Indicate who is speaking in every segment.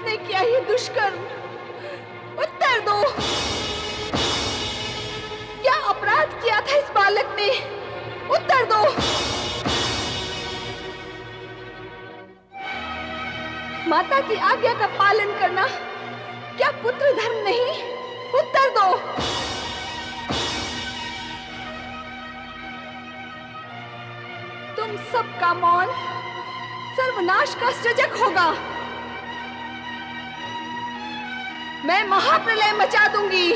Speaker 1: किसने किया ये दुष्कर्म? उत्तर दो। क्या अपराध किया था इस बालक ने? उत्तर दो। माता की आज्ञा का पालन करना क्या पुत्र धर्म नहीं? उत्तर दो। तुम सबका मौन सर्वनाश का सृजक होगा। मैं महाप्रलय मचा दूंगी।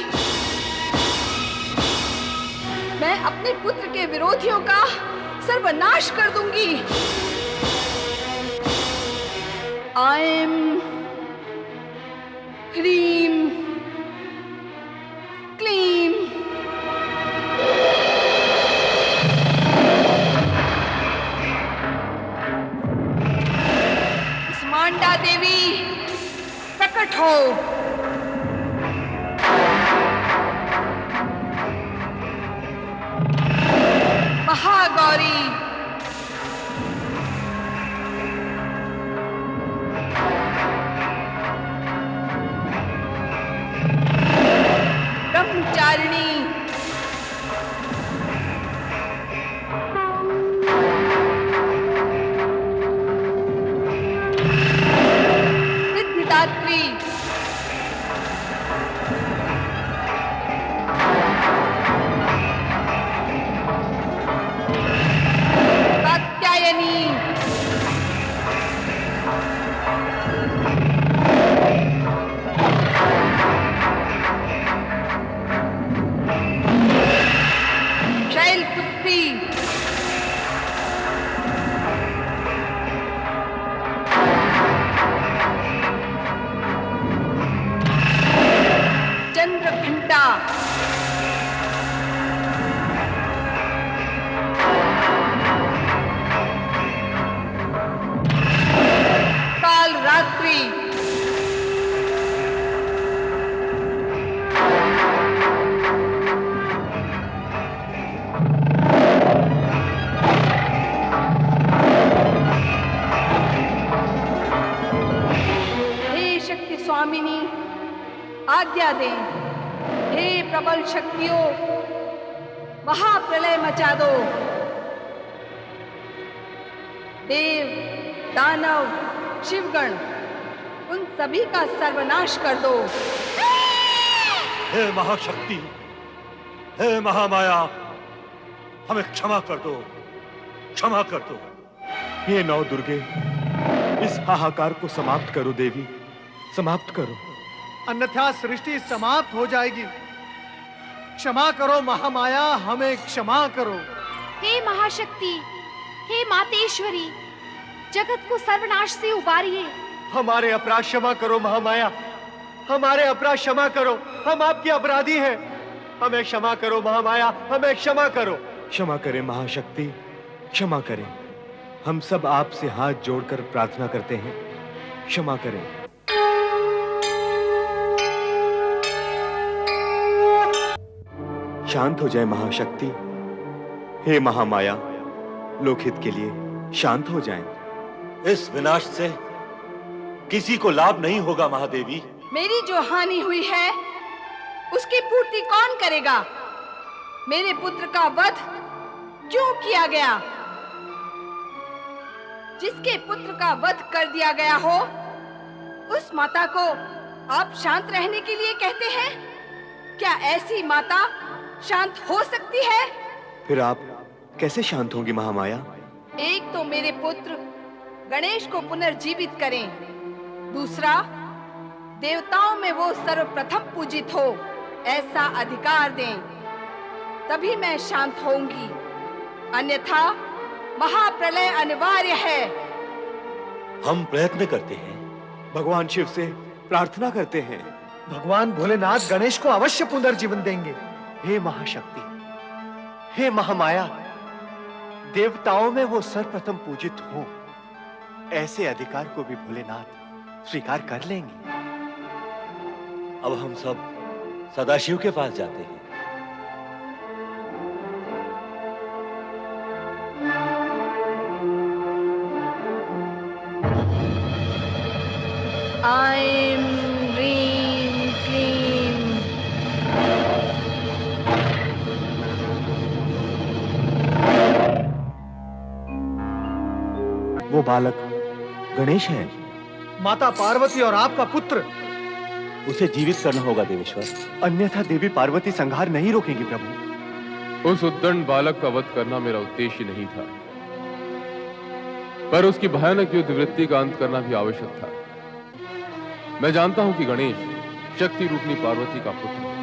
Speaker 1: मैं अपने पुत्र के विरोधियों का सर्वनाश कर दूंगी। आयम ह्रीम क्लीम। कुष्मांडा देवी प्रकट हो। महागौरी ब्रह्मचारिणी सिद्धिदात्री कात्यायनी शैलपुत्री चंद्रघंटा काल रात्रि हे शक्ति स्वामिनी आज्ञा दे। हे प्रबल शक्तियों महाप्रलय मचा दो। देव दानव शिवगण उन सभी का सर्वनाश कर दो।
Speaker 2: हे महाशक्ति, हे महामाया, हमें क्षमा कर दो, क्षमा कर दो।
Speaker 3: हे नौ दुर्गे, इस हाहाकार को समाप्त करो देवी, समाप्त करो,
Speaker 4: अन्यथा सृष्टि समाप्त हो जाएगी। क्षमा करो महामाया, हमें क्षमा करो।
Speaker 5: हे महाशक्ति, हे मातेश्वरी, जगत को सर्वनाश से उबारिए।
Speaker 3: हमारे अपराध क्षमा करो महामाया, हमारे अपराध क्षमा करो, हम आपके अपराधी हैं, हमें क्षमा करो महामाया, हमें क्षमा करो। क्षमा करें महाशक्ति, क्षमा करें, हम सब आपसे हाथ जोड़कर प्रार्थना करते हैं, क्षमा करें। शांत हो जाए महाशक्ति, हे महामाया, लोकहित के लिए शांत हो जाएं।
Speaker 2: इस विनाश से किसी को लाभ नहीं होगा महादेवी।
Speaker 1: मेरी जो हानि हुई है उसकी पूर्ति कौन करेगा? मेरे पुत्र का वध क्यों किया गया? जिसके पुत्र का वध कर दिया गया हो उस माता को आप शांत रहने के लिए कहते हैं? क्या ऐसी माता शांत हो सकती है?
Speaker 3: फिर आप कैसे शांत होंगी महामाया?
Speaker 1: एक तो मेरे पुत्र गणेश को पुनर्जीवित करें, दूसरा देवताओं में वो सर्वप्रथम पूजित हो ऐसा अधिकार दें, तभी मैं शांत होऊंगी, अन्यथा महाप्रलय अनिवार्य है।
Speaker 2: हम प्रयत्न करते हैं,
Speaker 3: भगवान शिव से प्रार्थना करते हैं,
Speaker 4: भगवान भोलेनाथ गणेश को अवश्य पुनर्जीवन देंगे।
Speaker 3: हे महाशक्ति, हे महामाया, देवताओं में वो सर्वप्रथम पूजित हो ऐसे अधिकार को भी भोलेनाथ स्वीकार कर लेंगे।
Speaker 2: अब हम सब सदाशिव के पास जाते हैं।
Speaker 1: आए
Speaker 3: वो बालक गणेश है।
Speaker 4: माता पार्वती और आपका पुत्र।
Speaker 3: उसे जीवित करना होगा देवेश्वर, अन्यथा देवी पार्वती संहार नहीं रोकेंगी प्रभु।
Speaker 6: उस उद्दंड बालक का वध करना मेरा उद्देश्य नहीं था, पर उसकी भयानक युद्ध वृत्ति का अंत करना भी आवश्यक था। मैं जानता हूं कि गणेश शक्ति रूपनी पार्वती का पुत्र है।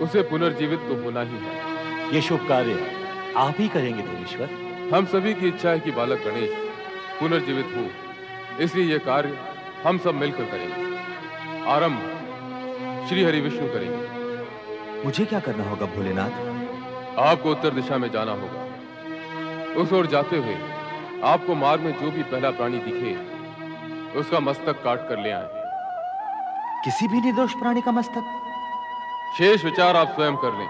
Speaker 6: उसे पुनर्जीवित तो होना ही है।
Speaker 2: ये शुभ कार्य आप ही करेंगे देवेश्वर।
Speaker 6: हम सभी की इच्छा है कि बालक गणेश पुनर्जीवित हो, इसलिए यह कार्य हम सब मिलकर करेंगे। आरंभ श्री हरि विष्णु करेंगे।
Speaker 3: मुझे क्या करना होगा भोलेनाथ?
Speaker 6: आपको उत्तर दिशा में जाना होगा। उस ओर जाते हुए आपको मार्ग में जो भी पहला प्राणी दिखे उसका मस्तक काट कर ले आए।
Speaker 3: किसी भी निर्दोष प्राणी का मस्तक?
Speaker 6: शेष विचार आप स्वयं कर लें।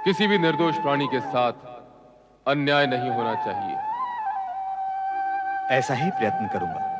Speaker 6: किसी भी निर्दोष प्राणी के साथ अन्याय नहीं होना चाहिए।
Speaker 3: ऐसा ही प्रयत्न करूंगा।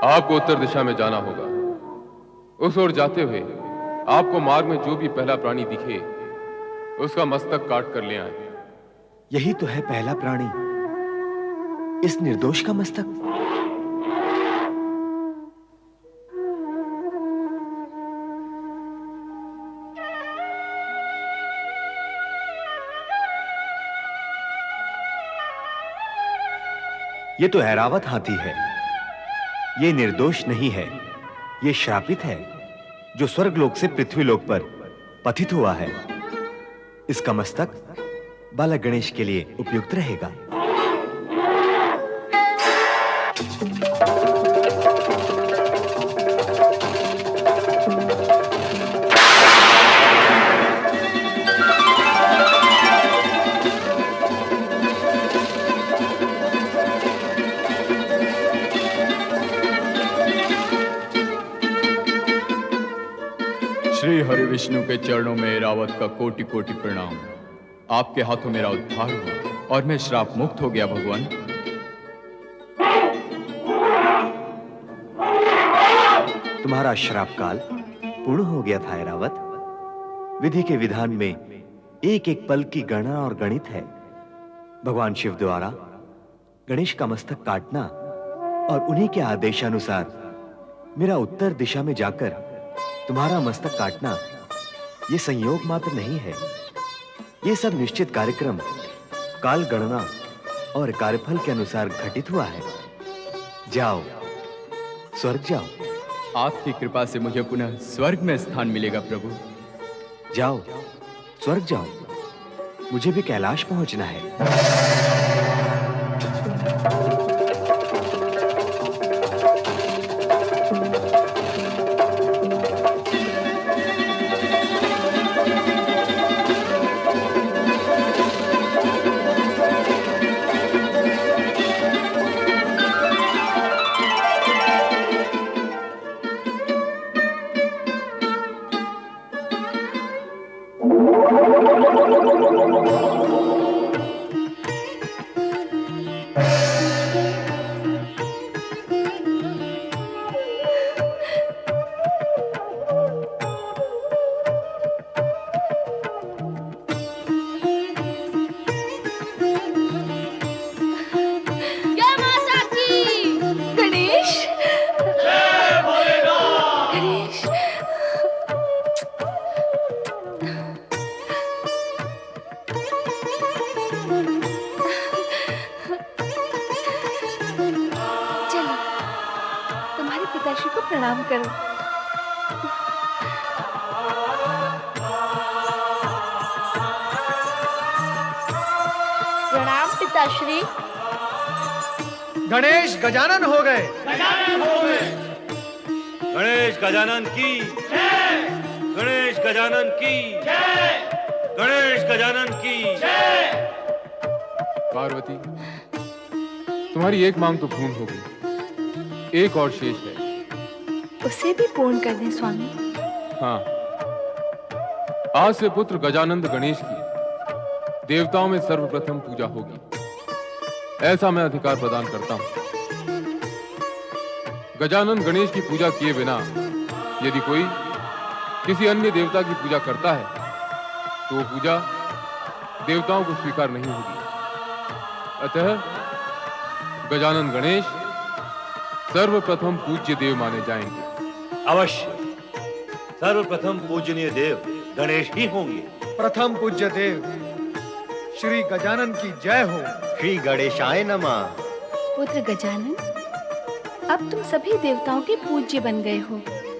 Speaker 6: आपको उत्तर दिशा में जाना होगा। उस ओर जाते हुए आपको मार्ग में जो भी पहला प्राणी दिखे उसका मस्तक काट कर ले आए।
Speaker 3: यही तो है पहला प्राणी, इस निर्दोष का मस्तक। ये तो ऐरावत हाथी है। ये निर्दोष नहीं है, ये श्रापित है, जो स्वर्गलोक से पृथ्वीलोक पर पतित हुआ है। इसका मस्तक बालक गणेश के लिए उपयुक्त रहेगा।
Speaker 7: श्री हरि विष्णु के चरणों में ऐरावत का कोटि कोटि प्रणाम। आपके हाथों मेरा उद्धार हुआ और मैं श्राप मुक्त हो गया भगवान।
Speaker 3: तुम्हारा श्राप काल पूर्ण हो गया था ऐरावत। विधि के विधान में एक एक पल की गणना और गणित है। भगवान शिव द्वारा गणेश का मस्तक काटना और उन्हीं के आदेशानुसार मेरा उत्तर दिशा में जाकर तुम्हारा मस्तक काटना, यह संयोग मात्र नहीं है। यह सब निश्चित कार्यक्रम, काल गणना और कार्यफल के अनुसार घटित हुआ है। जाओ, स्वर्ग जाओ।
Speaker 7: आपकी कृपा से मुझे पुनः स्वर्ग में स्थान मिलेगा प्रभु।
Speaker 3: जाओ, स्वर्ग जाओ। मुझे भी कैलाश पहुंचना है।
Speaker 5: पिताश्री को प्रणाम करो।
Speaker 8: प्रणाम पिताश्री।
Speaker 4: गणेश गजानन हो गए।
Speaker 2: गणेश गजानन की गणेश गजानन की जय, गणेश गजानन की जय।
Speaker 6: पार्वती, तुम्हारी एक मांग तो पूर्ण हो गई, एक और शेष है।
Speaker 5: उसे भी पूर्ण कर दें स्वामी।
Speaker 6: हाँ, आज से पुत्र गजानंद गणेश की देवताओं में सर्वप्रथम पूजा होगी, ऐसा मैं अधिकार प्रदान करता हूं। गजानंद गणेश की पूजा किए बिना यदि कोई किसी अन्य देवता की पूजा करता है तो वो पूजा देवताओं को स्वीकार नहीं होगी। अतः गजानन गणेश सर्वप्रथम पूज्य देव माने जाएंगे।
Speaker 2: अवश्य सर्वप्रथम पूजनीय देव गणेश ही होंगे।
Speaker 4: प्रथम पूज्य देव श्री गजानन की जय हो।
Speaker 3: श्री गणेशाय नमः।
Speaker 5: पुत्र गजानन, अब तुम सभी देवताओं के पूज्य बन गए हो।